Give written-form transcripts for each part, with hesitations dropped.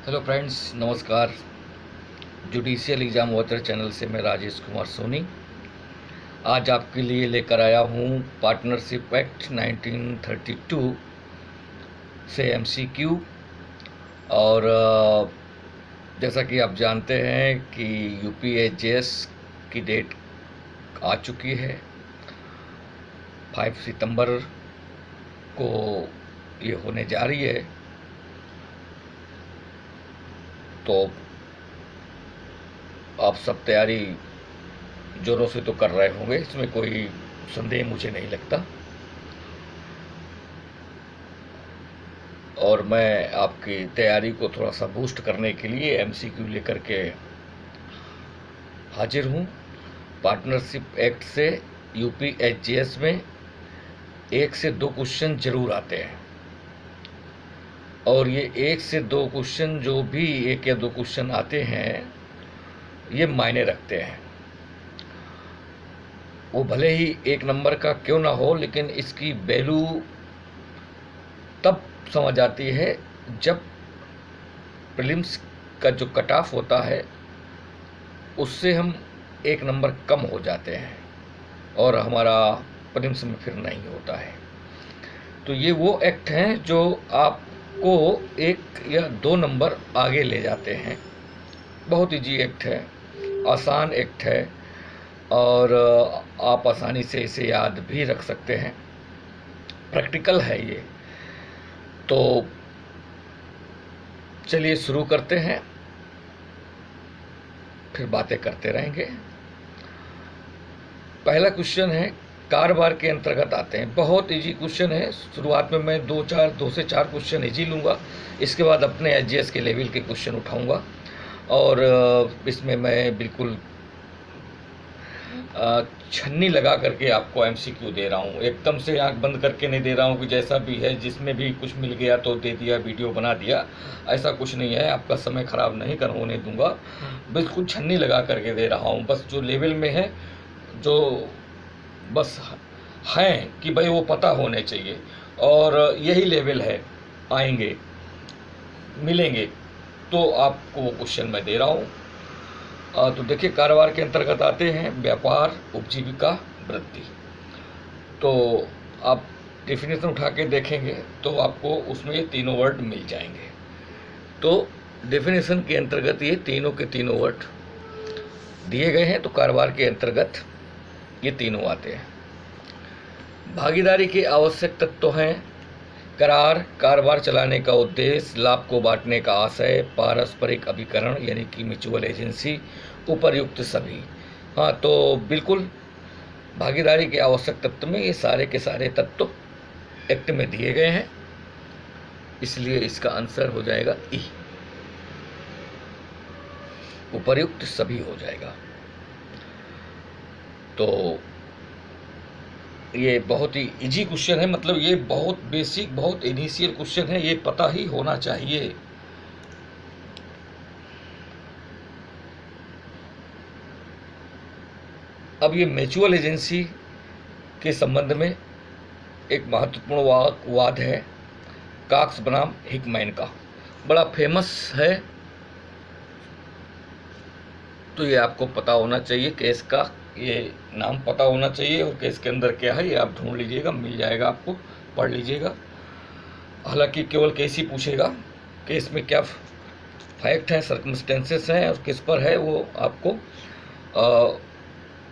Hello friends, नमस्कार। Judicial exam watcher channel से मैं राजेश कुमार सोनी आज आपके लिए लेकर आया हूँ पार्टनरशिप एक्ट 1932 से एमसीक्यू। और जैसा कि आप जानते हैं कि यूपीएचएस की डेट आ चुकी है। 5 सितंबर को ये होने जा रही है, तो आप सब तैयारी ज़ोरों से तो कर रहे होंगे, इसमें कोई संदेह मुझे नहीं लगता। और मैं आपकी तैयारी को थोड़ा सा बूस्ट करने के लिए एमसीक्यू लेकर के हाजिर हूँ। पार्टनरशिप एक्ट से यूपीएचजीएस में 1 से 2 क्वेश्चन जरूर आते हैं, और ये 1 से 2 क्वेश्चन जो भी 1 या 2 क्वेश्चन आते हैं ये मायने रखते हैं। वो भले ही 1 नंबर का क्यों ना हो, लेकिन इसकी वैल्यू तब समझ आती है जब प्रीलिम्स का जो कट ऑफ होता है उससे हम 1 नंबर कम हो जाते हैं और हमारा प्रीलिम्स में फिर नहीं होता है। तो ये वो एक्ट हैं जो आपको 1 या 2 नंबर आगे ले जाते हैं। बहुत ईजी एक्ट है, आसान एक्ट है, और आप आसानी से इसे याद भी रख सकते हैं। प्रैक्टिकल है ये। तो चलिए शुरू करते हैं, फिर बातें करते रहेंगे। पहला क्वेश्चन है, कारोबार के अंतर्गत आते हैं। बहुत इजी क्वेश्चन है। शुरुआत में मैं 2 से 4 क्वेश्चन इजी लूँगा, इसके बाद अपने एचजीएस के लेवल के क्वेश्चन उठाऊँगा। और इसमें मैं बिल्कुल छन्नी लगा करके आपको एमसीक्यू दे रहा हूँ। एकदम से आंख बंद करके नहीं दे रहा हूँ कि जैसा भी है जिसमें भी कुछ मिल गया तो दे दिया, वीडियो बना दिया। ऐसा कुछ नहीं है, आपका समय ख़राब नहीं कर होने दूंगा। बिल्कुल छन्नी लगा करके दे रहा हूँ। बस जो लेवल में है, जो बस हैं कि भाई वो पता होने चाहिए, और यही लेवल है, आएंगे मिलेंगे तो आपको वो क्वेश्चन मैं दे रहा हूँ। तो देखिए, कारोबार के अंतर्गत आते हैं व्यापार, उपजीविका, वृद्धि। तो आप डेफिनेशन उठा के देखेंगे तो आपको उसमें ये तीनों वर्ड मिल जाएंगे। तो डेफिनेशन के अंतर्गत ये तीनों के तीनों वर्ड दिए गए हैं। तो कारोबार के अंतर्गत ये तीनों आते हैं। भागीदारी के आवश्यक तत्व हैं करार, कारोबार चलाने का उद्देश्य, लाभ को बांटने का आशय, पारस्परिक अभिकरण यानी कि म्यूचुअल एजेंसी, उपर्युक्त सभी। हाँ, तो बिल्कुल भागीदारी के आवश्यक तत्व में ये सारे के सारे तत्व एक्ट में दिए गए हैं, इसलिए इसका आंसर हो जाएगा ई, उपर्युक्त सभी हो जाएगा। तो ये बहुत ही इजी क्वेश्चन है, मतलब ये बहुत बेसिक, बहुत इनिशियल क्वेश्चन है, ये पता ही होना चाहिए। अब ये म्यूचुअल एजेंसी के संबंध में एक महत्वपूर्ण वाद है कॉक्स बनाम हिकमैन का, बड़ा फेमस है। तो ये आपको पता होना चाहिए, केस का ये नाम पता होना चाहिए, और केस के अंदर क्या है ये आप ढूंढ लीजिएगा, मिल जाएगा आपको, पढ़ लीजिएगा। हालांकि केवल केस ही पूछेगा, केस में क्या फैक्ट है, सर्कमस्टेंसेस हैं और किस पर है, वो आपको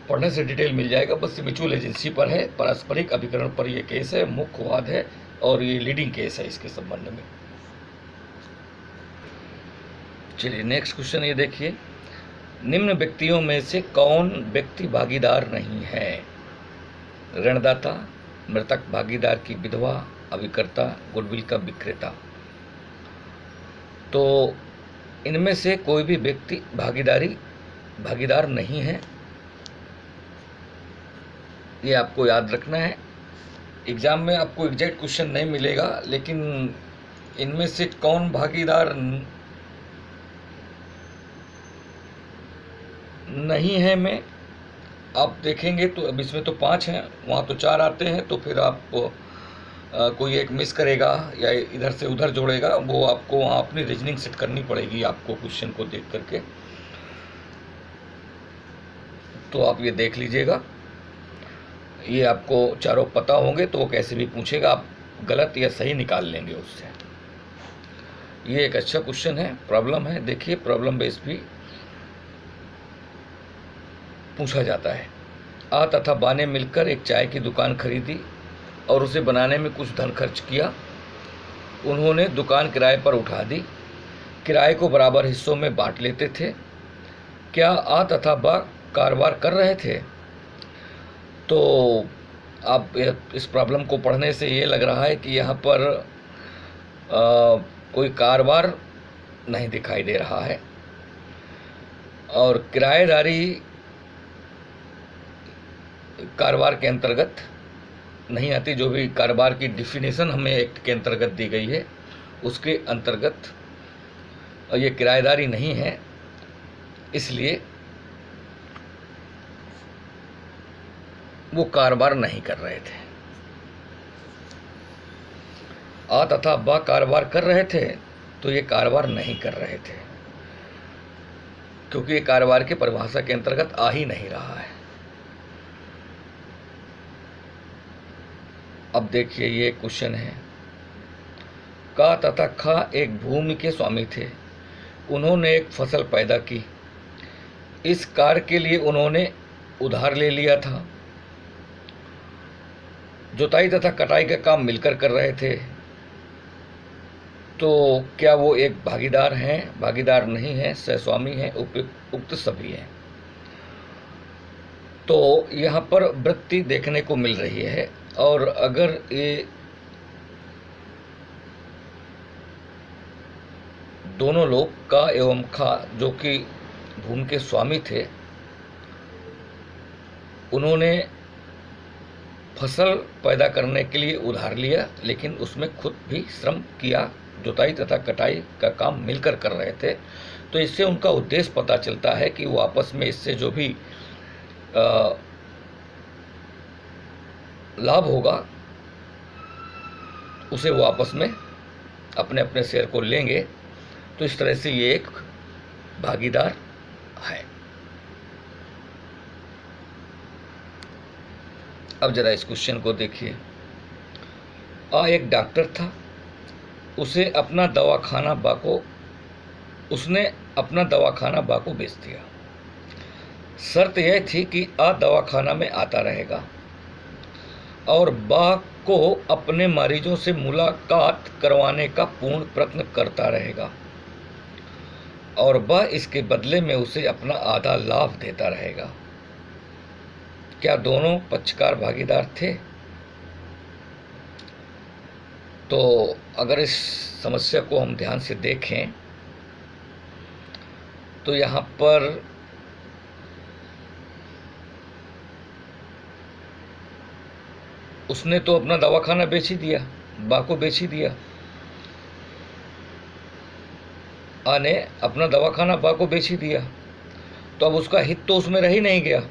पढ़ने से डिटेल मिल जाएगा। बस म्यूचुअल एजेंसी पर है, पारस्परिक अभिकरण पर ये केस है, मुख्य वाद है, और ये लीडिंग केस है इसके संबंध में। चलिए नेक्स्ट क्वेश्चन ये देखिए, निम्न व्यक्तियों में से कौन व्यक्ति भागीदार नहीं है? ऋणदाता, मृतक भागीदार की विधवा, अभिकर्ता, गुडविल का विक्रेता। तो इनमें से कोई भी व्यक्ति भागीदार नहीं है, ये आपको याद रखना है। एग्जाम में आपको एग्जैक्ट क्वेश्चन नहीं मिलेगा, लेकिन इनमें से कौन भागीदार नहीं है में आप देखेंगे तो अब इसमें तो 5 हैं, वहाँ तो 4 आते हैं, तो फिर आप कोई एक मिस करेगा या इधर से उधर जोड़ेगा, वो आपको वहाँ अपनी रीजनिंग सेट करनी पड़ेगी आपको क्वेश्चन को देख करके। तो आप ये देख लीजिएगा, ये आपको चारों पता होंगे तो वो कैसे भी पूछेगा, आप गलत या सही निकाल लेंगे उससे। ये एक अच्छा क्वेश्चन है, प्रॉब्लम है। देखिए प्रॉब्लम बेस भी पूछा जाता है। आ तथा बा ने मिलकर एक चाय की दुकान खरीदी और उसे बनाने में कुछ धन खर्च किया। उन्होंने दुकान किराए पर उठा दी, किराए को बराबर हिस्सों में बांट लेते थे। क्या आ तथा बा कारोबार कर रहे थे? तो आप इस प्रॉब्लम को पढ़ने से ये लग रहा है कि यहाँ पर कोई कारोबार नहीं दिखाई दे रहा है और किराएदारी कारोबार के अंतर्गत नहीं आती। जो भी कारोबार की डिफिनेशन हमें एक्ट के अंतर्गत दी गई है उसके अंतर्गत ये किराएदारी नहीं है, इसलिए वो कारोबार नहीं कर रहे थे। आ तथा बा कारोबार कर रहे थे तो ये कारोबार नहीं कर रहे थे, क्योंकि ये कारोबार की परिभाषा के अंतर्गत आ ही नहीं रहा है। अब देखिए ये क्वेश्चन है। का तथा खा एक भूमि के स्वामी थे, उन्होंने एक फसल पैदा की। इस कार्य के लिए उन्होंने उधार ले लिया था। जुताई तथा कटाई का काम मिलकर कर रहे थे, तो क्या वो एक भागीदार हैं? भागीदार नहीं है, सहस्वामी हैं, उक्त सभी हैं। तो यहाँ पर वृत्ति देखने को मिल रही है, और अगर ये दोनों लोग का एवं खा जो कि भूमि के स्वामी थे, उन्होंने फसल पैदा करने के लिए उधार लिया, लेकिन उसमें खुद भी श्रम किया, जुताई तथा कटाई का काम मिलकर कर रहे थे। तो इससे उनका उद्देश्य पता चलता है कि वो आपस में इससे जो भी लाभ होगा उसे वो आपस में अपने अपने शेयर को लेंगे। तो इस तरह से ये एक भागीदार है। अब जरा इस क्वेश्चन को देखिए। आ एक डॉक्टर था, उसने अपना दवाखाना बा को बेच दिया। शर्त यह थी कि आ दवाखाना में आता रहेगा और बा को अपने मरीजों से मुलाकात करवाने का पूर्ण प्रयत्न करता रहेगा और बा इसके बदले में उसे अपना आधा लाभ देता रहेगा। क्या दोनों पक्षकार भागीदार थे? तो अगर इस समस्या को हम ध्यान से देखें तो यहाँ पर उसने तो अपना दवाखाना बेच ही दिया, बा को बेच ही दिया। आ ने अपना दवाखाना बा को बेच ही दिया, तो अब उसका हित तो उसमें रह ही नहीं गया।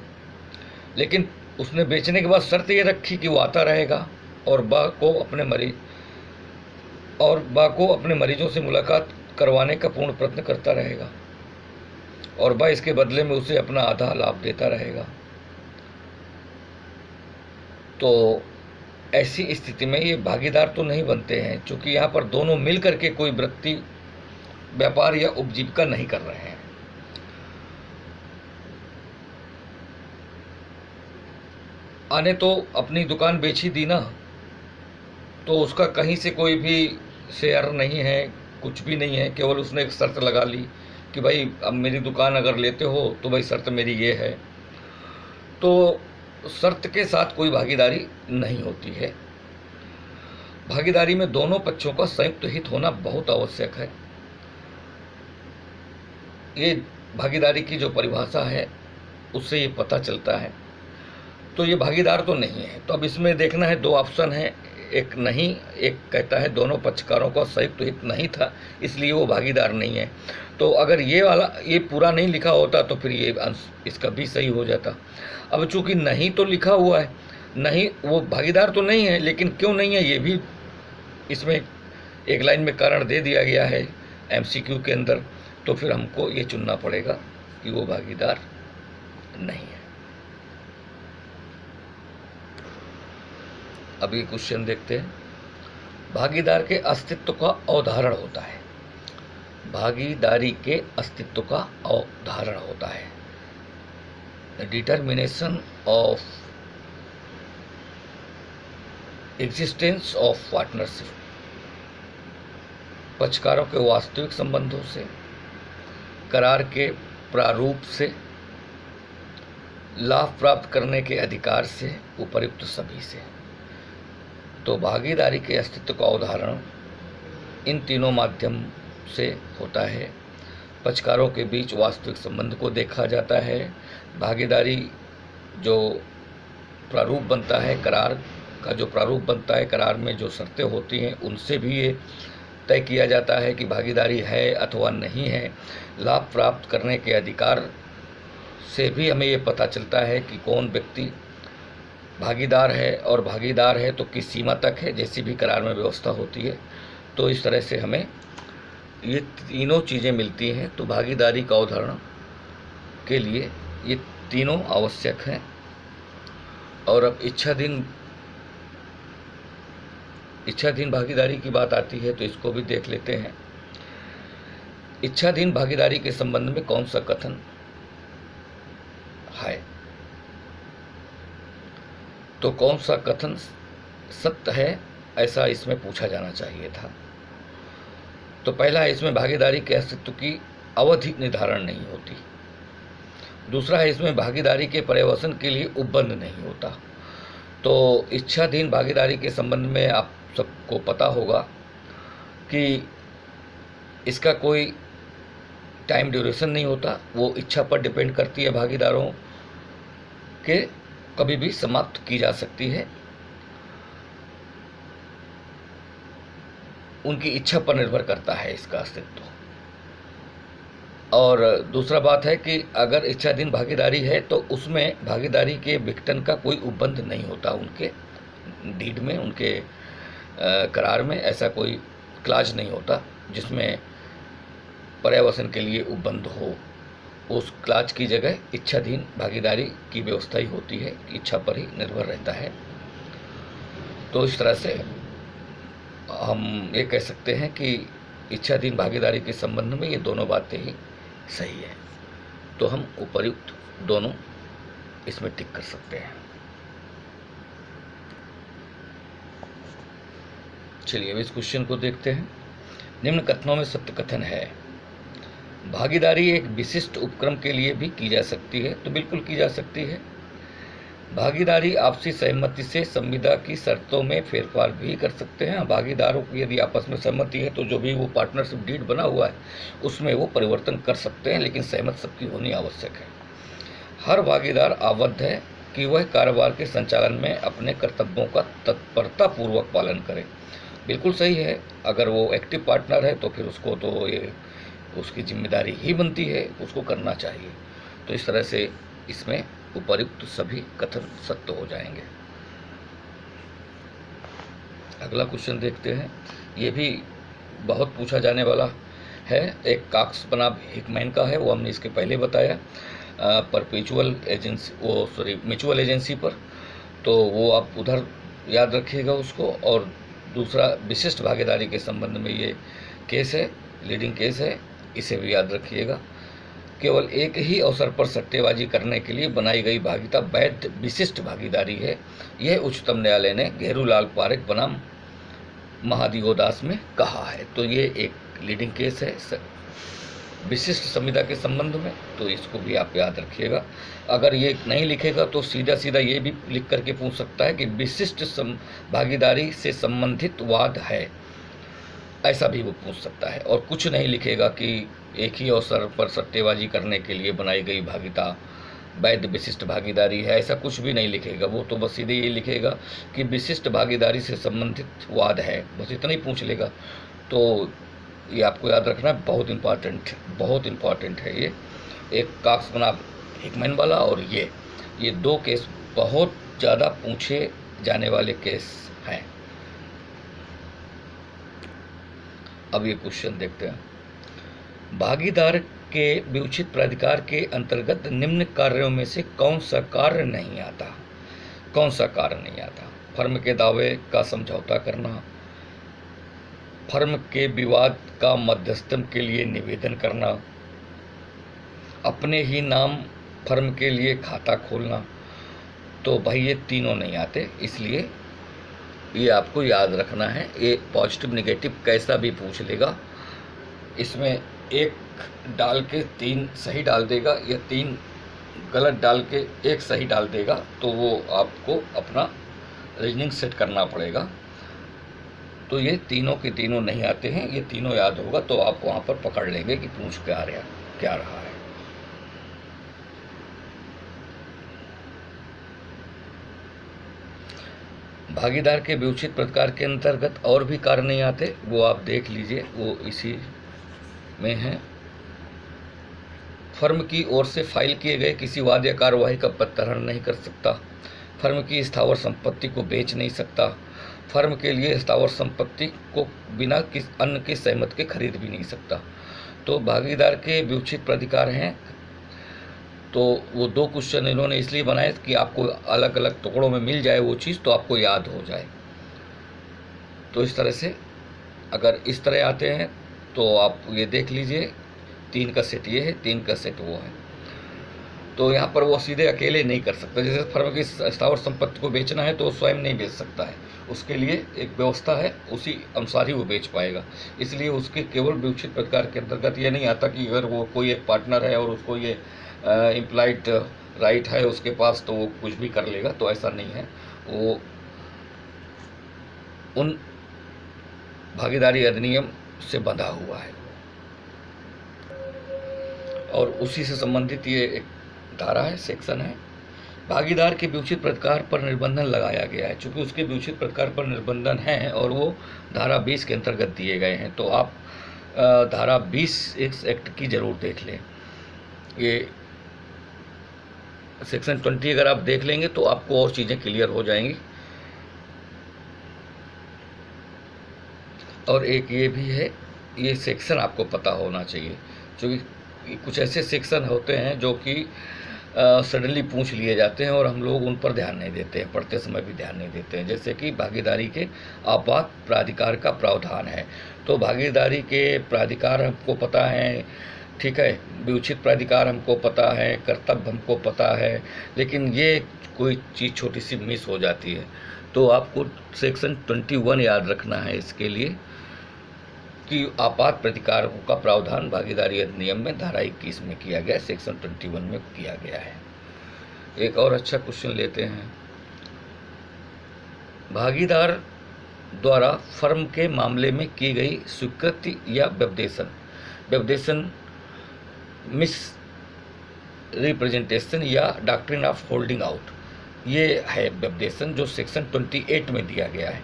लेकिन उसने बेचने के बाद शर्त ये रखी कि वो आता रहेगा और बा को अपने मरीजों से मुलाकात करवाने का पूर्ण प्रयत्न करता रहेगा और बा इसके बदले में उसे अपना आधा लाभ देता रहेगा। तो ऐसी स्थिति में ये भागीदार तो नहीं बनते हैं, क्योंकि यहाँ पर दोनों मिल करके कोई वृत्ति, व्यापार या उपजीविका नहीं कर रहे हैं। आने तो अपनी दुकान बेच ही दी ना, तो उसका कहीं से कोई भी शेयर नहीं है, कुछ भी नहीं है। केवल उसने एक शर्त लगा ली कि भाई अब मेरी दुकान अगर लेते हो तो भाई शर्त मेरी ये है। तो शर्त के साथ कोई भागीदारी नहीं होती है। भागीदारी में दोनों पक्षों का संयुक्त हित होना बहुत आवश्यक है। ये भागीदारी की जो परिभाषा है उससे ये पता चलता है। तो ये भागीदार तो नहीं है। तो अब इसमें देखना है, दो ऑप्शन है, एक नहीं, एक कहता है दोनों पक्षकारों का संयुक्त हित नहीं था इसलिए वो भागीदार नहीं है। तो अगर ये पूरा नहीं लिखा होता तो फिर ये इसका भी सही हो जाता। अब चूंकि नहीं तो लिखा हुआ है, नहीं वो भागीदार तो नहीं है, लेकिन क्यों नहीं है ये भी इसमें एक लाइन में कारण दे दिया गया है एमसीक्यू के अंदर, तो फिर हमको ये चुनना पड़ेगा कि वो भागीदार नहीं है। अब ये क्वेश्चन देखते हैं। भागीदार के अस्तित्व का अवधारण होता है। भागीदारी के अस्तित्व का अवधारण होता है। The determination of existence of partnership. पक्षकारों के वास्तविक संबंधों से, करार के प्रारूप से, लाभ प्राप्त करने के अधिकार से, उपर्युक्त सभी से। तो भागीदारी के अस्तित्व का उदाहरण इन तीनों माध्यम से होता है। पक्षकारों के बीच वास्तविक संबंध को देखा जाता है। भागीदारी जो प्रारूप बनता है, करार का जो प्रारूप बनता है, करार में जो शर्तें होती हैं उनसे भी ये तय किया जाता है कि भागीदारी है अथवा नहीं है। लाभ प्राप्त करने के अधिकार से भी हमें ये पता चलता है कि कौन व्यक्ति भागीदार है, और भागीदार है तो किस सीमा तक है, जैसी भी करार में व्यवस्था होती है। तो इस तरह से हमें ये तीनों चीज़ें मिलती हैं। तो भागीदारी का उदाहरण के लिए ये तीनों आवश्यक हैं। और अब इच्छाधीन भागीदारी की बात आती है तो इसको भी देख लेते हैं। इच्छाधीन भागीदारी के संबंध में कौन सा कथन है, तो कौन सा कथन सत्य है, ऐसा इसमें पूछा जाना चाहिए था। तो पहला है, इसमें भागीदारी के अस्तित्व की अवधि निर्धारण नहीं होती। दूसरा है, इसमें भागीदारी के पर्यवसन के लिए उपबंध नहीं होता। तो इच्छाधीन भागीदारी के संबंध में आप सबको पता होगा कि इसका कोई टाइम ड्यूरेशन नहीं होता, वो इच्छा पर डिपेंड करती है। भागीदारों के कभी भी समाप्त की जा सकती है, उनकी इच्छा पर निर्भर करता है इसका अस्तित्व। और दूसरा बात है कि अगर इच्छाधीन भागीदारी है तो उसमें भागीदारी के विघटन का कोई उपबंध नहीं होता। उनके डीड में, उनके करार में ऐसा कोई क्लाज नहीं होता जिसमें पर्यावसन के लिए उपबंध हो। उस क्लाज की जगह इच्छाधीन भागीदारी की व्यवस्था ही होती है, इच्छा पर ही निर्भर रहता है। तो इस तरह से हम ये कह सकते हैं कि इच्छाधीन भागीदारी के संबंध में ये दोनों बातें ही सही है। तो हम उपर्युक्त दोनों इसमें टिक कर सकते हैं। चलिए अब इस क्वेश्चन को देखते हैं। निम्न कथनों में सत्य कथन है। भागीदारी एक विशिष्ट उपक्रम के लिए भी की जा सकती है। तो बिल्कुल की जा सकती है। भागीदारी आपसी सहमति से संविदा की शर्तों में फेरफार भी कर सकते हैं। भागीदारों की यदि आपस में सहमति है तो जो भी वो पार्टनरशिप डीड बना हुआ है उसमें वो परिवर्तन कर सकते हैं, लेकिन सहमत सबकी होनी आवश्यक है। हर भागीदार आबद्ध है कि वह कारोबार के संचालन में अपने कर्तव्यों का तत्परतापूर्वक पालन करे। बिल्कुल सही है। अगर वो एक्टिव पार्टनर है तो फिर उसको तो ये उसकी जिम्मेदारी ही बनती है, उसको करना चाहिए। तो इस तरह से इसमें उपर्युक्त सभी कथन सत्य हो जाएंगे। अगला क्वेश्चन देखते हैं। ये भी बहुत पूछा जाने वाला है। एक काक्स बनाम हिकमैन का है, वो हमने इसके पहले बताया। परपेचुअल एजेंसी, म्यूचुअल एजेंसी पर, तो वो आप उधर याद रखिएगा उसको। और दूसरा विशिष्ट भागीदारी के संबंध में ये केस है, लीडिंग केस है, इसे भी याद रखिएगा। केवल एक ही अवसर पर सट्टेबाजी करने के लिए बनाई गई भागीदारी वैध विशिष्ट भागीदारी है। यह उच्चतम न्यायालय ने घेरूलाल पारेख बनाम महादिवोदास में कहा है। तो ये एक लीडिंग केस है विशिष्ट संविदा के संबंध में, तो इसको भी आप याद रखिएगा। अगर ये नहीं लिखेगा तो सीधा सीधा ये भी लिख करके पूछ सकता है कि विशिष्ट भागीदारी से संबंधित वाद है, ऐसा भी वो पूछ सकता है। और कुछ नहीं लिखेगा कि एक ही अवसर पर सट्टेबाजी करने के लिए बनाई गई भागीदारी वैध विशिष्ट भागीदारी है, ऐसा कुछ भी नहीं लिखेगा वो। तो बस सीधे ये लिखेगा कि विशिष्ट भागीदारी से संबंधित वाद है, बस इतना ही पूछ लेगा। तो ये आपको याद रखना है, बहुत इम्पॉर्टेंट है ये। एक काक्स बनाम हिकमैन वाला और ये दो केस बहुत ज़्यादा पूछे जाने वाले केस हैं। अब ये क्वेश्चन देखते हैं। भागीदार के विउचित प्राधिकार के अंतर्गत निम्न कार्यों में से कौन सा कार्य नहीं आता? कौन सा कार्य नहीं आता? फर्म के दावे का समझौता करना, फर्म के विवाद का मध्यस्थन के लिए निवेदन करना, अपने ही नाम फर्म के लिए खाता खोलना। तो भाई ये तीनों नहीं आते, इसलिए ये आपको याद रखना है। ये पॉजिटिव नेगेटिव कैसा भी पूछ लेगा, इसमें एक डाल के 3 सही डाल देगा या 3 गलत डाल के 1 सही डाल देगा, तो वो आपको अपना रीजनिंग सेट करना पड़ेगा। तो ये तीनों के तीनों नहीं आते हैं, ये तीनों याद होगा तो आप वहाँ पर पकड़ लेंगे कि पूछ क्या रहा है। भागीदार के विउचित प्राधिकार के अंतर्गत और भी कार्य नहीं आते, वो आप देख लीजिए, वो इसी में है। फर्म की ओर से फाइल किए गए किसी वाद या कार्यवाही का प्रत्याहरण नहीं कर सकता, फर्म की स्थावर संपत्ति को बेच नहीं सकता, फर्म के लिए स्थावर संपत्ति को बिना किसी अन्य की सहमति के खरीद भी नहीं सकता। तो भागीदार के विउचित प्राधिकार हैं। तो वो 2 क्वेश्चन इन्होंने इसलिए बनाए कि आपको अलग अलग टुकड़ों में मिल जाए वो चीज़, तो आपको याद हो जाए। तो इस तरह से अगर इस तरह आते हैं तो आप ये देख लीजिए, 3 का सेट ये है, 3 का सेट वो है। तो यहाँ पर वो सीधे अकेले नहीं कर सकता। जैसे फर्म की स्थावर संपत्ति को बेचना है तो वो स्वयं नहीं बेच सकता है, उसके लिए एक व्यवस्था है, उसी अनुसार ही वो बेच पाएगा। इसलिए उसके केवल विउचित प्राधिकार के अंतर्गत ये नहीं आता कि अगर वो कोई एक पार्टनर है और उसको ये इम्प्लाइड राइट है उसके पास तो वो कुछ भी कर लेगा, तो ऐसा नहीं है। वो उन भागीदारी अधिनियम से बंधा हुआ है और उसी से संबंधित ये एक धारा है, सेक्शन है। भागीदार के विउचित प्राधिकार पर निर्बंधन लगाया गया है। चूँकि उसके विउचित प्राधिकार पर निर्बंधन है और वो धारा 20 के अंतर्गत दिए गए हैं, तो आप धारा 20 इस एक्ट की जरूर देख लें। ये सेक्शन 20 अगर आप देख लेंगे तो आपको और चीज़ें क्लियर हो जाएंगी। और एक ये भी है, ये सेक्शन आपको पता होना चाहिए, क्योंकि कुछ ऐसे सेक्शन होते हैं जो कि सडनली पूछ लिए जाते हैं और हम लोग उन पर ध्यान नहीं देते हैं, पढ़ते समय भी ध्यान नहीं देते हैं। जैसे कि भागीदारी के आपात प्राधिकार का प्रावधान है। तो भागीदारी के प्राधिकार हमको पता है, ठीक है, विउचित प्राधिकार हमको पता है, कर्तव्य हमको पता है, लेकिन ये कोई चीज़ छोटी सी मिस हो जाती है। तो आपको सेक्शन 21 याद रखना है इसके लिए कि आपात प्राधिकार का प्रावधान भागीदारी अधिनियम में धारा 21 में किया गया, सेक्शन 21 में किया गया है। एक और अच्छा क्वेश्चन लेते हैं। भागीदार द्वारा फर्म के मामले में की गई स्वीकृति या व्यवदेशन मिस रिप्रेजेंटेशन या डॉक्ट्रिन ऑफ होल्डिंग आउट, ये है व्यवदेशन जो सेक्शन 28 में दिया गया है।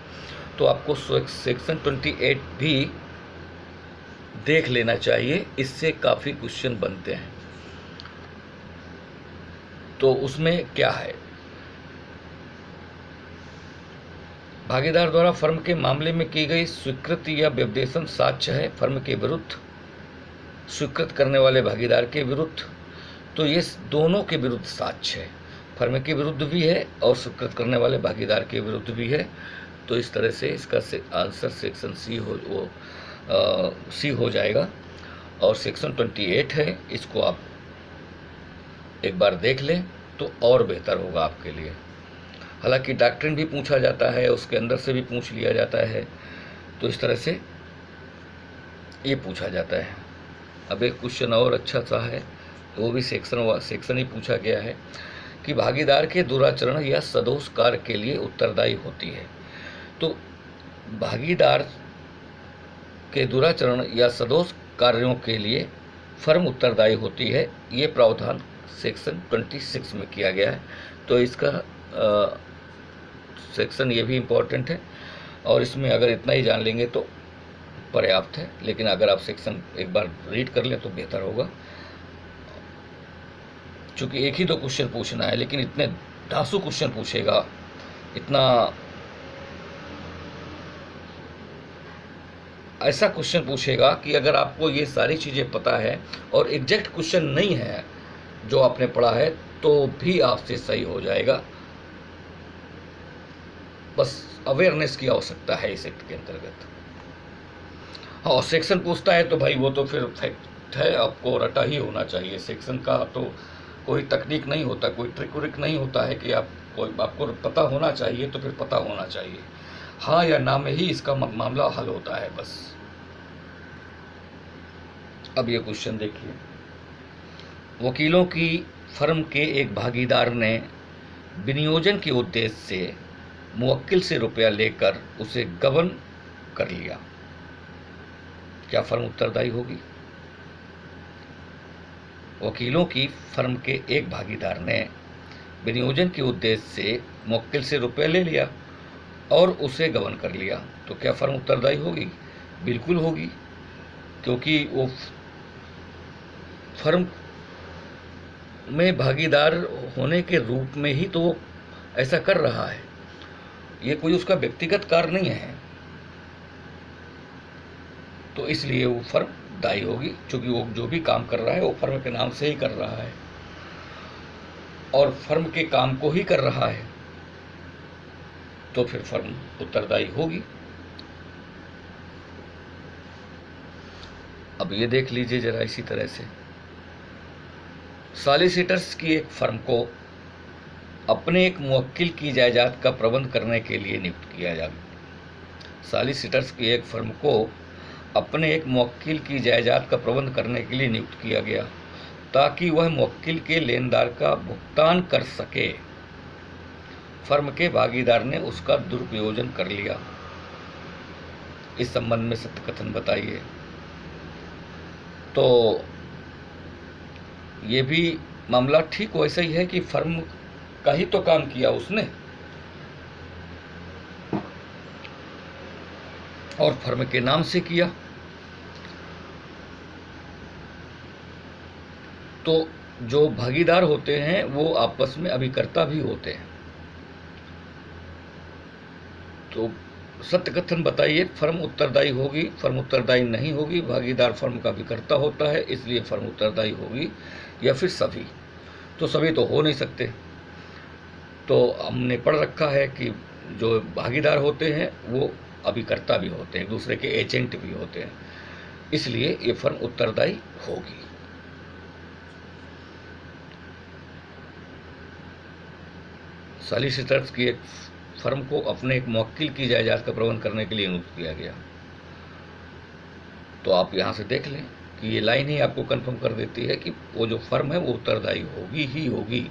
तो आपको सेक्शन 28 भी देख लेना चाहिए, इससे काफ़ी क्वेश्चन बनते हैं। तो उसमें क्या है, भागीदार द्वारा फर्म के मामले में की गई स्वीकृति या व्यवदेशन साक्ष्य है फर्म के विरुद्ध, स्वीकृत करने वाले भागीदार के विरुद्ध। तो ये दोनों के विरुद्ध साक्ष्य है, फर्म के विरुद्ध भी है और स्वीकृत करने वाले भागीदार के विरुद्ध भी है। तो इस तरह से इसका आंसर सेक्शन सी हो जाएगा। और सेक्शन 28 है, इसको आप एक बार देख लें तो और बेहतर होगा आपके लिए। हालांकि डॉक्ट्रिन भी पूछा जाता है, उसके अंदर से भी पूछ लिया जाता है, तो इस तरह से ये पूछा जाता है। अब एक क्वेश्चन और अच्छा सा है, वो भी सेक्शन ही पूछा गया है कि भागीदार के दुराचरण या सदोष कार्य के लिए उत्तरदायी होती है। तो भागीदार के दुराचरण या सदोष कार्यों के लिए फर्म उत्तरदायी होती है, ये प्रावधान सेक्शन 26 में किया गया है। तो इसका सेक्शन ये भी इम्पोर्टेंट है और इसमें अगर इतना ही जान लेंगे तो पर्याप्त है, लेकिन अगर आप सेक्शन एक बार रीड कर लें तो बेहतर होगा। चूँकि एक ही 2 क्वेश्चन पूछना है, लेकिन इतने ढांसू क्वेश्चन पूछेगा, इतना ऐसा क्वेश्चन पूछेगा कि अगर आपको ये सारी चीज़ें पता है और एग्जैक्ट क्वेश्चन नहीं है जो आपने पढ़ा है, तो भी आपसे सही हो जाएगा। बस अवेयरनेस की आवश्यकता है इस एक्ट के अंतर्गत। हाँ, और सेक्शन पूछता है तो भाई वो तो फिर फैक्ट है, आपको रटा ही होना चाहिए। सेक्शन का तो कोई तकनीक नहीं होता, कोई ट्रिक व्रिक नहीं होता है कि आपको पता होना चाहिए तो फिर पता होना चाहिए। हाँ या ना में ही इसका मामला हल होता है बस। अब ये क्वेश्चन देखिए, वकीलों की फर्म के एक भागीदार ने विनियोजन के उद्देश्य से मुवक्किल से रुपया लेकर उसे गबन कर लिया, क्या फर्म उत्तरदायी होगी? वकीलों की फर्म के एक भागीदार ने विनियोजन के उद्देश्य से मुवक्किल से रुपया ले लिया और उसे गबन कर लिया, तो क्या फर्म उत्तरदायी होगी? बिल्कुल होगी, क्योंकि वो फर्म में भागीदार होने के रूप में ही तो ऐसा कर रहा है। ये कोई उसका व्यक्तिगत कार्य नहीं है, तो इसलिए वो फर्म दायी होगी, क्योंकि वो जो भी काम कर रहा है वो फर्म के नाम से ही कर रहा है और फर्म के काम को ही कर रहा है, तो फिर फर्म उत्तरदायी होगी। अब ये देख लीजिए जरा इसी तरह से, सॉलिसिटर्स की एक फर्म को अपने एक मुवक्किल की जायदाद का प्रबंध करने के लिए नियुक्त किया जाए। सॉलिसिटर्स की एक फर्म को अपने एक मुवक्किल की जायदाद का प्रबंध करने के लिए नियुक्त किया गया ताकि वह मुवक्किल के लेनदार का भुगतान कर सके। फर्म के भागीदार ने उसका दुरुपयोजन कर लिया। इस संबंध में सत्य कथन बताइए। तो ये भी मामला ठीक वैसा ही है कि फर्म का ही तो काम किया उसने और फर्म के नाम से किया, तो जो भागीदार होते हैं वो आपस में अभिकर्ता भी होते हैं। तो सत्य कथन बताइए, फर्म उत्तरदायी होगी, फर्म उत्तरदायी नहीं होगी? भागीदार फर्म का अभिकर्ता होता है, इसलिए फर्म उत्तरदायी होगी, या फिर सभी? तो सभी तो हो नहीं सकते। तो हमने पढ़ रखा है कि जो भागीदार होते हैं वो अभिकर्ता भी होते हैं, एक दूसरे के एजेंट भी होते हैं, इसलिए ये फर्म उत्तरदायी होगी। सॉलिसिटर्स की एक फर्म को अपने एक मुवक्किल की जायदाद का प्रबंध करने के लिए नियुक्त किया गया। तो आप यहाँ से देख लें कि ये लाइन ही आपको कंफर्म कर देती है कि वो जो फर्म है वो उत्तरदायी होगी ही होगी।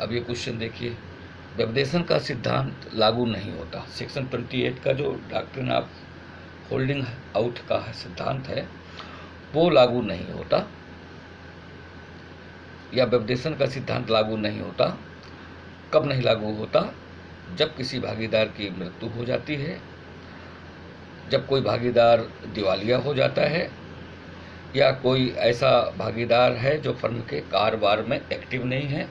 अब ये क्वेश्चन देखिए, व्यपदेशन का सिद्धांत लागू नहीं होता। सेक्शन 28 का जो डॉक्ट्रिन ऑफ होल्डिंग आउट का सिद्धांत है वो लागू नहीं होता, या व्यपदेशन का सिद्धांत लागू नहीं होता। कब नहीं लागू होता? जब किसी भागीदार की मृत्यु हो जाती है, जब कोई भागीदार दिवालिया हो जाता है, या कोई ऐसा भागीदार है जो फर्म के कारोबार में एक्टिव नहीं है,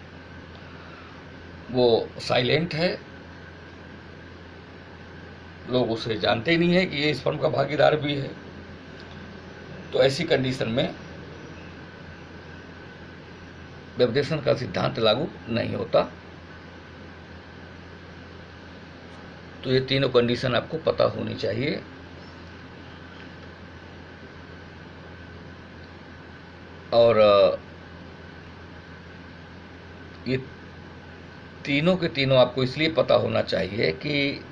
वो साइलेंट है, लोग उसे जानते ही नहीं है कि ये इस फर्म का भागीदार भी है। तो ऐसी कंडीशन में व्यपदेशन का सिद्धांत लागू नहीं होता। तो ये तीनों कंडीशन आपको पता होनी चाहिए। और ये तीनों के तीनों आपको इसलिए पता होना चाहिए कि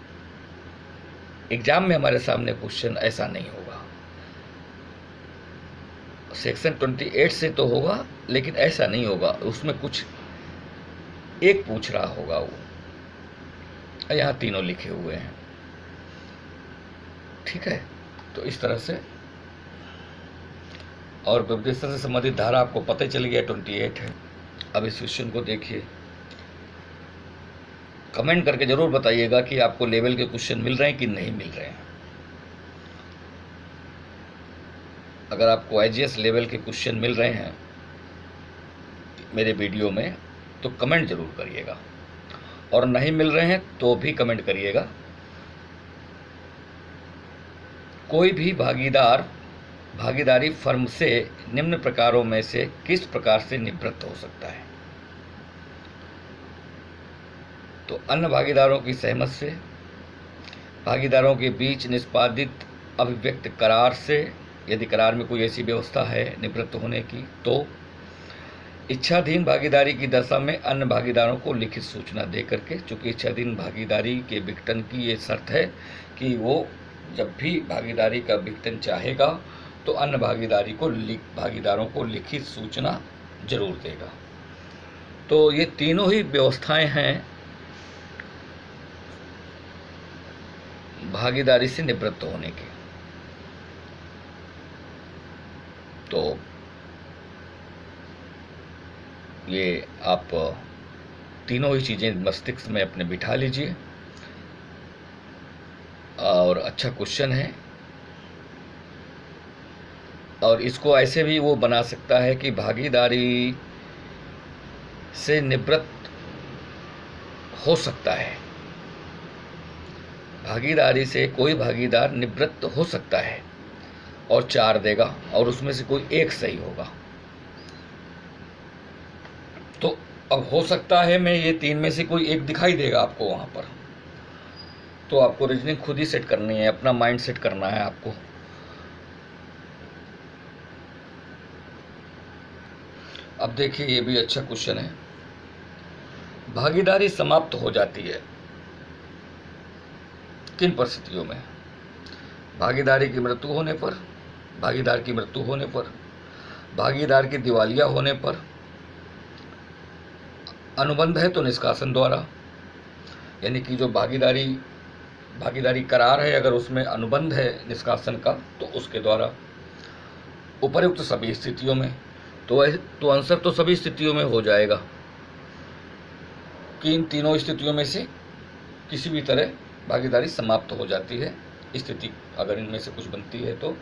एग्जाम में हमारे सामने क्वेश्चन ऐसा नहीं होगा। सेक्शन 28 से तो होगा, लेकिन ऐसा नहीं होगा, उसमें कुछ एक पूछ रहा होगा वो। यहाँ तीनों लिखे हुए हैं, ठीक है। तो इस तरह से, और व्यपदेशन से संबंधित धारा आपको पता चल गया 28 है। अब इस क्वेश्चन को देखिए, कमेंट करके जरूर बताइएगा कि आपको लेवल के क्वेश्चन मिल रहे हैं कि नहीं मिल रहे हैं। अगर आपको IGS लेवल के क्वेश्चन मिल रहे हैं मेरे वीडियो में तो कमेंट जरूर करिएगा। और नहीं मिल रहे हैं तो भी कमेंट करिएगा। कोई भी भागीदारी फर्म से निम्न प्रकारों में से किस प्रकार से निवृत्त हो सकता है? तो अन्य भागीदारों की सहमति से, भागीदारों के बीच निष्पादित अभिव्यक्त करार से, यदि करार में कोई ऐसी व्यवस्था है निवृत्त होने की, तो इच्छाधीन भागीदारी की दशा में अन्य भागीदारों को लिखित सूचना दे करके, चूँकि इच्छाधीन भागीदारी के विघटन की ये शर्त है कि वो जब भी भागीदारी का विघटन चाहेगा तो अन्य भागीदारों को लिखित सूचना जरूर देगा। तो ये तीनों ही व्यवस्थाएं हैं भागीदारी से निवृत्त होने की। तो ये आप तीनों ही चीज़ें मस्तिष्क में अपने बिठा लीजिए। और अच्छा क्वेश्चन है, और इसको ऐसे भी वो बना सकता है कि भागीदारी से निवृत्त हो सकता है, भागीदारी से कोई भागीदार निवृत्त हो सकता है, और 4 देगा और उसमें से कोई एक सही होगा। तो अब हो सकता है मैं ये 3 में से कोई एक दिखाई देगा आपको वहाँ पर, तो आपको रीजनिंग खुद ही सेट करनी है, अपना माइंड सेट करना है आपको। अब देखिए ये भी अच्छा क्वेश्चन है। भागीदारी समाप्त हो जाती है किन परिस्थितियों में? भागीदारी की मृत्यु होने पर, भागीदार की मृत्यु होने पर, भागीदार की दिवालिया होने पर, अनुबंध है तो निष्कासन द्वारा, यानी कि जो भागीदारी करार है अगर उसमें अनुबंध है निष्कासन का तो उसके द्वारा, उपर्युक्त सभी स्थितियों में। तो आंसर तो सभी स्थितियों में हो जाएगा कि इन तीनों स्थितियों में से किसी भी तरह भागीदारी समाप्त हो जाती है, स्थिति अगर इनमें से कुछ बनती है तो।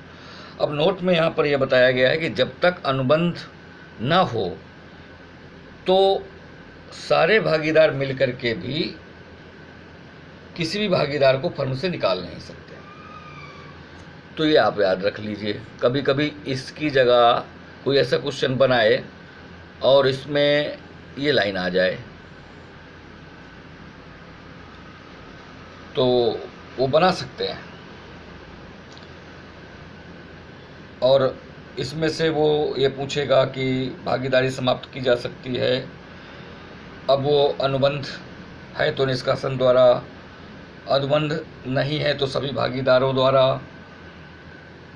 अब नोट में यहाँ पर यह बताया गया है कि जब तक अनुबंध न हो तो सारे भागीदार मिलकर के भी किसी भी भागीदार को फर्म से निकाल नहीं सकते। तो ये आप याद रख लीजिए। कभी कभी इसकी जगह कोई ऐसा क्वेश्चन बनाए और इसमें ये लाइन आ जाए तो वो बना सकते हैं, और इसमें से वो ये पूछेगा कि भागीदारी समाप्त की जा सकती है, अब वो अनुबंध है तो निष्कासन द्वारा, अनुबंध नहीं है तो सभी भागीदारों द्वारा।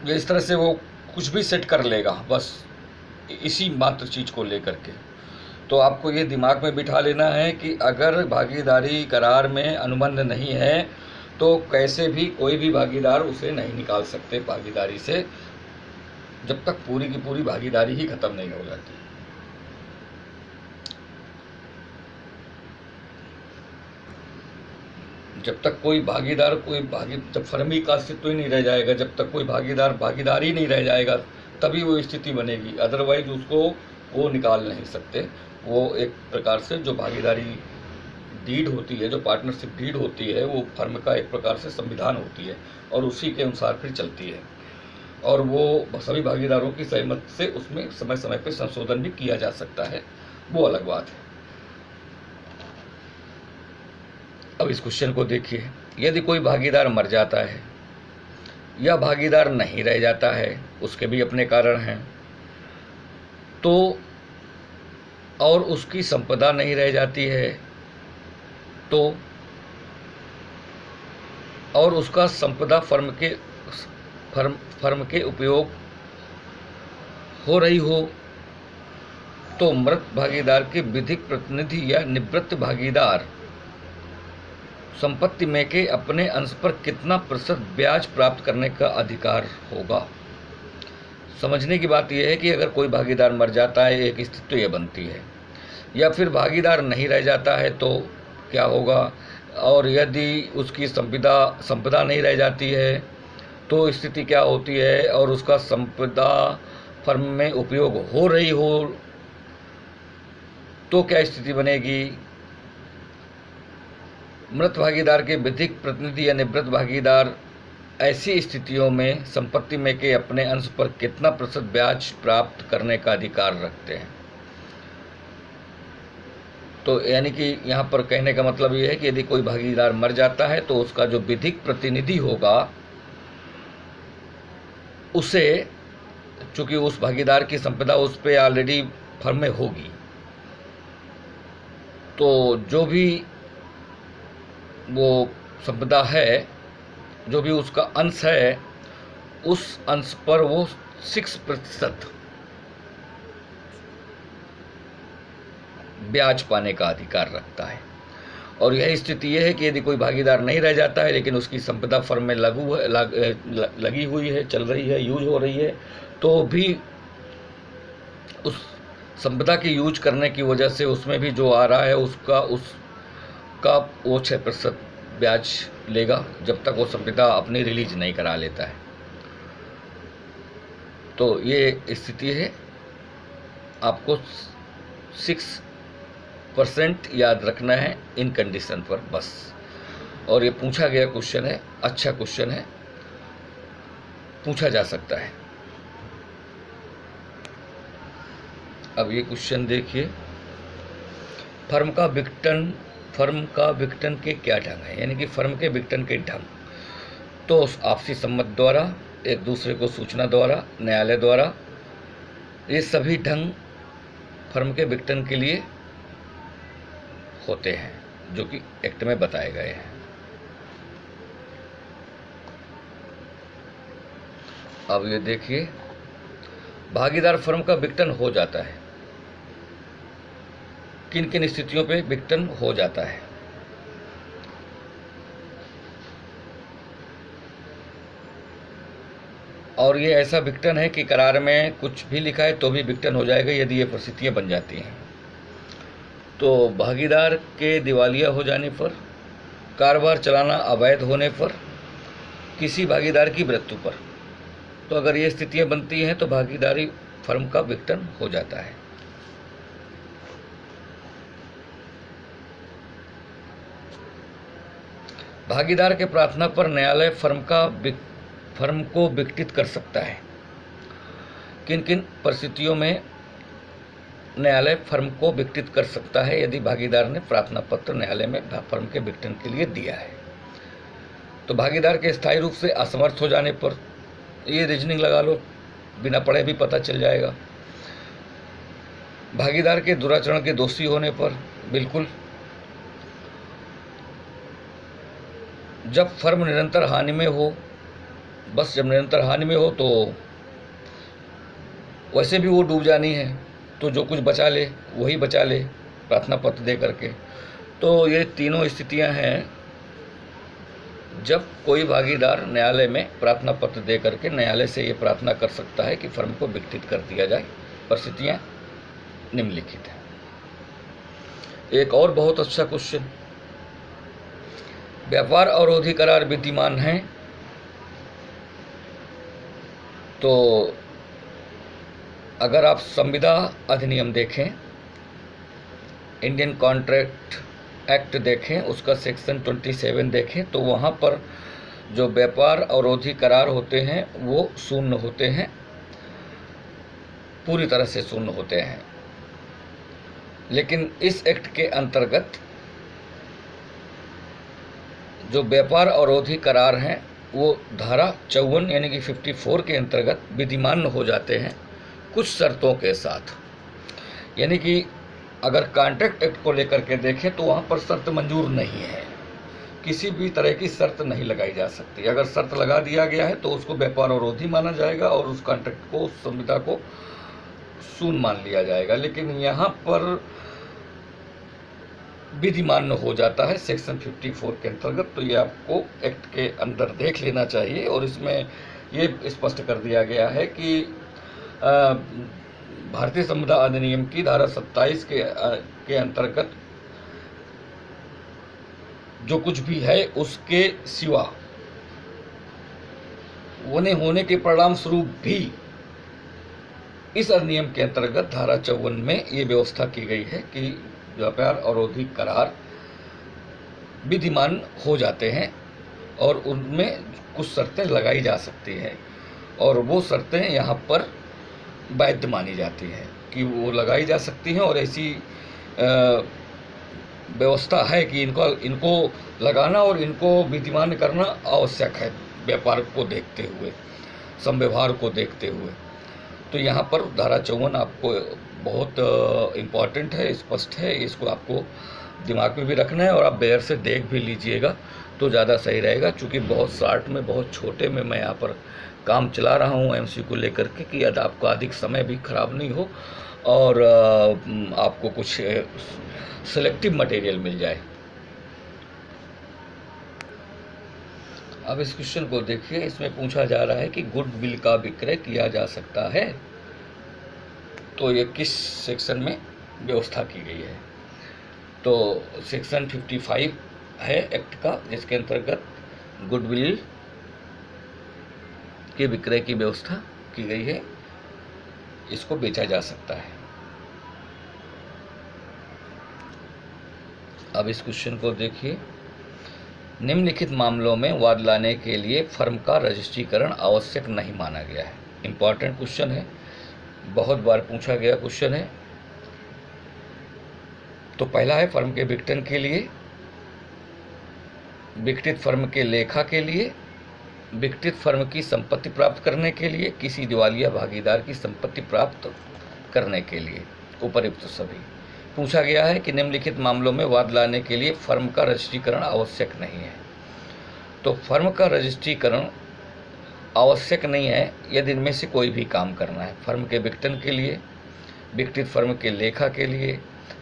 ये इस तरह से वो कुछ भी सेट कर लेगा बस इसी मात्र चीज़ को लेकर के। तो आपको ये दिमाग में बिठा लेना है कि अगर भागीदारी करार में अनुबंध नहीं है तो कैसे भी कोई भी भागीदार उसे नहीं निकाल सकते भागीदारी से, जब तक पूरी की पूरी भागीदारी ही खत्म नहीं हो जाती। जब तक कोई भागीदार जब फर्म का अस्तित्व ही नहीं रह जाएगा, जब तक कोई भागीदार ही नहीं रह जाएगा तभी वो स्थिति बनेगी, अदरवाइज उसको वो निकाल नहीं सकते। वो एक प्रकार से जो भागीदारी डीड होती है, जो पार्टनरशिप डीड होती है, वो फर्म का एक प्रकार से संविधान होती है और उसी के अनुसार फिर चलती है, और वो सभी भागीदारों की सहमति से उसमें समय समय पर संशोधन भी किया जा सकता है, वो अलग बात है। अब इस क्वेश्चन को देखिए, यदि कोई भागीदार मर जाता है या भागीदार नहीं रह जाता है, उसके भी अपने कारण हैं, तो और उसकी संपदा नहीं रह जाती है तो, और उसका संपदा फर्म के उपयोग हो रही हो, तो मृत भागीदार के विधिक प्रतिनिधि या निवृत्त भागीदार संपत्ति में के अपने अंश पर कितना प्रतिशत ब्याज प्राप्त करने का अधिकार होगा। समझने की बात यह है कि अगर कोई भागीदार मर जाता है, एक स्थिति तो यह बनती है, या फिर भागीदार नहीं रह जाता है तो क्या होगा, और यदि उसकी संपदा नहीं रह जाती है तो स्थिति क्या होती है, और उसका संपदा फर्म में उपयोग हो रही हो तो क्या स्थिति बनेगी। मृत भागीदार के विधिक प्रतिनिधि यानी मृत भागीदार ऐसी स्थितियों में संपत्ति में के अपने अंश पर कितना प्रतिशत ब्याज प्राप्त करने का अधिकार रखते हैं। तो यानी कि यहाँ पर कहने का मतलब ये है कि यदि कोई भागीदार मर जाता है तो उसका जो विधिक प्रतिनिधि होगा उसे, चूंकि उस भागीदार की संपदा उस पर ऑलरेडी फर्म में होगी, तो जो भी वो संपदा है, जो भी उसका अंश है, उस अंश पर वो 6% ब्याज पाने का अधिकार रखता है। और यह स्थिति यह है कि यदि कोई भागीदार नहीं रह जाता है लेकिन उसकी संपदा फर्म में लगी हुई है, चल रही है, यूज हो रही है, तो भी उस संपदा की यूज करने की वजह से उसमें भी जो आ रहा है उसका वो 6% ब्याज लेगा जब तक वो संपदा अपनी रिलीज नहीं करा लेता है। तो ये स्थिति है, आपको 6% याद रखना है इन कंडीशन पर बस। और ये पूछा गया क्वेश्चन है, अच्छा क्वेश्चन है, पूछा जा सकता है। अब ये क्वेश्चन देखिए, फर्म का विघटन के क्या ढंग है, यानी कि फर्म के विघटन के ढंग। तो आपसी सम्मत द्वारा, एक दूसरे को सूचना द्वारा, न्यायालय द्वारा, ये सभी ढंग फर्म के विघटन के लिए होते हैं जो कि एक्ट में बताए गए हैं। अब ये देखिए, भागीदार फर्म का विघटन हो जाता है, किन किन स्थितियों पे विघटन हो जाता है। और ये ऐसा विघटन है कि करार में कुछ भी लिखा है तो भी विघटन हो जाएगा यदि ये परिस्थितियां बन जाती हैं। तो भागीदार के दिवालिया हो जाने पर, कारोबार चलाना अवैध होने पर, किसी भागीदार की मृत्यु पर, तो अगर ये स्थितियां बनती हैं तो भागीदारी फर्म का विघटन हो जाता है। भागीदार के प्रार्थना पर न्यायालय फर्म को विघटित कर सकता है। किन किन परिस्थितियों में न्यायालय फर्म को विघटित कर सकता है? यदि भागीदार ने प्रार्थना पत्र न्यायालय में फर्म के विघटन के लिए दिया है। तो भागीदार के स्थायी रूप से असमर्थ हो जाने पर, ये रीजनिंग लगा लो, बिना पढ़े भी पता चल जाएगा। भागीदार के दुराचरण के दोषी होने पर, बिल्कुल। जब फर्म निरंतर हानि में हो, बस जब निरंतर हानि में हो तो वैसे भी वो डूब जानी है, तो जो कुछ बचा ले वही बचा ले प्रार्थना पत्र दे करके। तो ये तीनों स्थितियां हैं जब कोई भागीदार न्यायालय में प्रार्थना पत्र दे करके न्यायालय से ये प्रार्थना कर सकता है कि फर्म को विघटित कर दिया जाए। परिस्थितियां निम्नलिखित हैं। एक और बहुत अच्छा क्वेश्चन, व्यापार अवरोधी करार विद्यमान हैं तो अगर आप संविदा अधिनियम देखें, इंडियन कॉन्ट्रैक्ट एक्ट देखें, उसका सेक्शन 27 देखें, तो वहाँ पर जो व्यापार अवरोधी करार होते हैं वो शून्य होते हैं, पूरी तरह से शून्य होते हैं। लेकिन इस एक्ट के अंतर्गत जो व्यापार अवरोधी करार हैं वो धारा 54 यानी कि 54 के अंतर्गत विधिमान हो जाते हैं कुछ शर्तों के साथ। यानी कि अगर कॉन्ट्रैक्ट एक्ट को लेकर के देखें तो वहाँ पर शर्त मंजूर नहीं है, किसी भी तरह की शर्त नहीं लगाई जा सकती। अगर शर्त लगा दिया गया है तो उसको व्यापार अवरोधी माना जाएगा और उस कॉन्ट्रैक्ट को, उस संविदा को शून्य मान लिया जाएगा। लेकिन यहाँ पर विधिमान्य हो जाता है सेक्शन 54 के अंतर्गत। तो ये आपको एक्ट के अंदर देख लेना चाहिए। और इसमें ये स्पष्ट कर दिया गया है कि भारतीय संविदा अधिनियम की धारा 27 के अंतर्गत जो कुछ भी है उसके सिवा होने के परिणाम स्वरूप भी इस अधिनियम के अंतर्गत धारा 54 में ये व्यवस्था की गई है कि व्यापार अवरोधी करार विधिमान हो जाते हैं और उनमें कुछ शर्तें लगाई जा सकती हैं और वो शर्तें यहाँ पर वैध मानी जाती हैं कि वो लगाई जा सकती हैं और ऐसी व्यवस्था है कि इनको लगाना और इनको विधिमान करना आवश्यक है व्यापार को देखते हुए, संव्यवहार को देखते हुए। तो यहाँ पर धारा 54 आपको बहुत इम्पॉर्टेंट है, स्पष्ट है, इसको आपको दिमाग में भी रखना है और आप बेयर से देख भी लीजिएगा तो ज़्यादा सही रहेगा। चूँकि बहुत शॉर्ट में, बहुत छोटे में मैं यहाँ पर काम चला रहा हूँ एमसी को लेकर के कि यदि आपका अधिक समय भी खराब नहीं हो और आपको कुछ सेलेक्टिव मटेरियल मिल जाए। अब इस क्वेश्चन को देखिए, इसमें पूछा जा रहा है कि गुडविल का विक्रय किया जा सकता है, तो ये किस सेक्शन में व्यवस्था की गई है। तो सेक्शन 55 है एक्ट का, जिसके अंतर्गत गुडविल के विक्रय की व्यवस्था की गई है, इसको बेचा जा सकता है। अब इस क्वेश्चन को देखिए, निम्नलिखित मामलों में वाद लाने के लिए फर्म का रजिस्ट्रीकरण आवश्यक नहीं माना गया है। इम्पॉर्टेंट क्वेश्चन है, बहुत बार पूछा गया क्वेश्चन है। तो पहला है फर्म के विघटन के लिए, विघटित फर्म के लेखा के लिए, विघटित फर्म की संपत्ति प्राप्त करने के लिए, किसी दिवालिया भागीदार की संपत्ति प्राप्त करने के लिए, उपयुक्त सभी। पूछा गया है कि निम्नलिखित मामलों में वाद लाने के लिए फर्म का रजिस्ट्रीकरण आवश्यक नहीं है। तो फर्म का रजिस्ट्रीकरण आवश्यक नहीं है यदि इनमें से कोई भी काम करना है। फर्म के विघटन के लिए, विघटित फर्म के लेखा के लिए,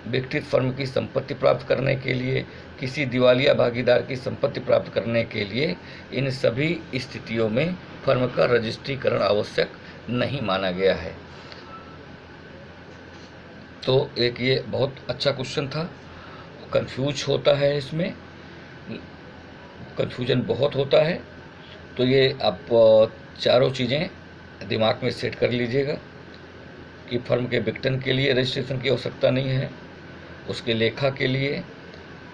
विघटित फर्म की संपत्ति प्राप्त करने के लिए, किसी दिवालिया भागीदार की संपत्ति प्राप्त करने के लिए, इन सभी स्थितियों में फर्म का रजिस्ट्रीकरण आवश्यक नहीं माना गया है। तो एक ये बहुत अच्छा क्वेश्चन था, कंफ्यूज होता है, इसमें कंफ्यूजन बहुत होता है। तो ये आप चारों चीज़ें दिमाग में सेट कर लीजिएगा कि फर्म के विघटन के लिए रजिस्ट्रेशन की आवश्यकता नहीं है, उसके लेखा के लिए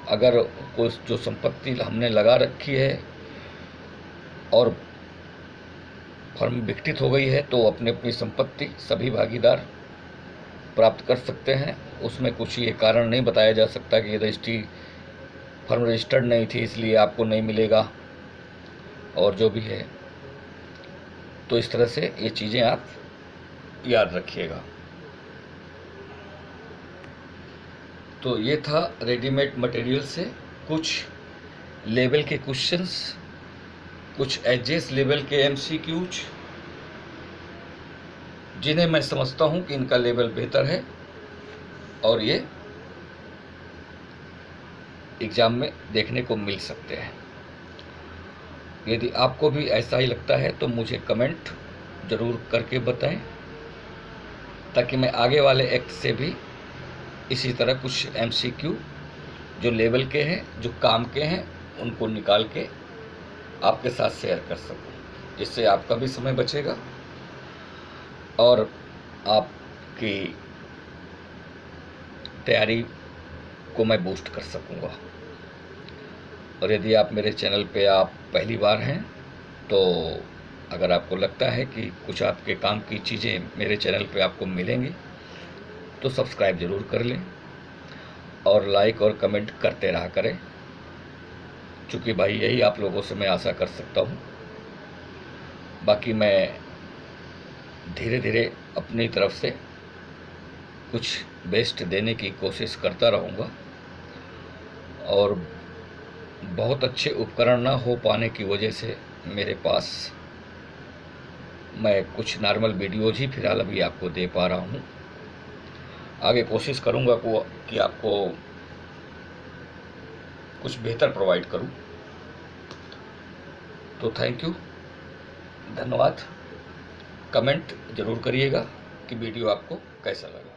अगर कोई जो संपत्ति हमने लगा रखी है और फर्म विघटित हो गई है तो अपने अपनी संपत्ति सभी भागीदार प्राप्त कर सकते हैं। उसमें कुछ ये कारण नहीं बताया जा सकता कि रजिस्ट्री फर्म रजिस्टर्ड नहीं थी इसलिए आपको नहीं मिलेगा और जो भी है। तो इस तरह से ये चीज़ें आप याद रखिएगा। तो ये था रेडीमेड मटेरियल से कुछ लेवल के क्वेश्चंस, कुछ एचएस लेवल के एमसीक्यूज, जिन्हें मैं समझता हूं कि इनका लेवल बेहतर है और ये एग्ज़ाम में देखने को मिल सकते हैं। यदि आपको भी ऐसा ही लगता है तो मुझे कमेंट ज़रूर करके बताएं, ताकि मैं आगे वाले एक्ट से भी इसी तरह कुछ एमसीक्यू जो लेवल के हैं, जो काम के हैं, उनको निकाल के आपके साथ शेयर कर सकूं, जिससे आपका भी समय बचेगा और आपकी तैयारी को मैं बूस्ट कर सकूंगा। और यदि आप मेरे चैनल पे आप पहली बार हैं तो अगर आपको लगता है कि कुछ आपके काम की चीज़ें मेरे चैनल पे आपको मिलेंगी तो सब्सक्राइब ज़रूर कर लें और लाइक और कमेंट करते रहा करें, क्योंकि भाई यही आप लोगों से मैं आशा कर सकता हूँ। बाकी मैं धीरे धीरे अपनी तरफ से कुछ बेस्ट देने की कोशिश करता रहूँगा और बहुत अच्छे उपकरण ना हो पाने की वजह से मेरे पास मैं कुछ नॉर्मल वीडियोज़ ही फिलहाल अभी आपको दे पा रहा हूँ। आगे कोशिश करूँगा कि आपको कुछ बेहतर प्रोवाइड करूँ। तो थैंक यू, धन्यवाद। कमेंट ज़रूर करिएगा कि वीडियो आपको कैसा लगा।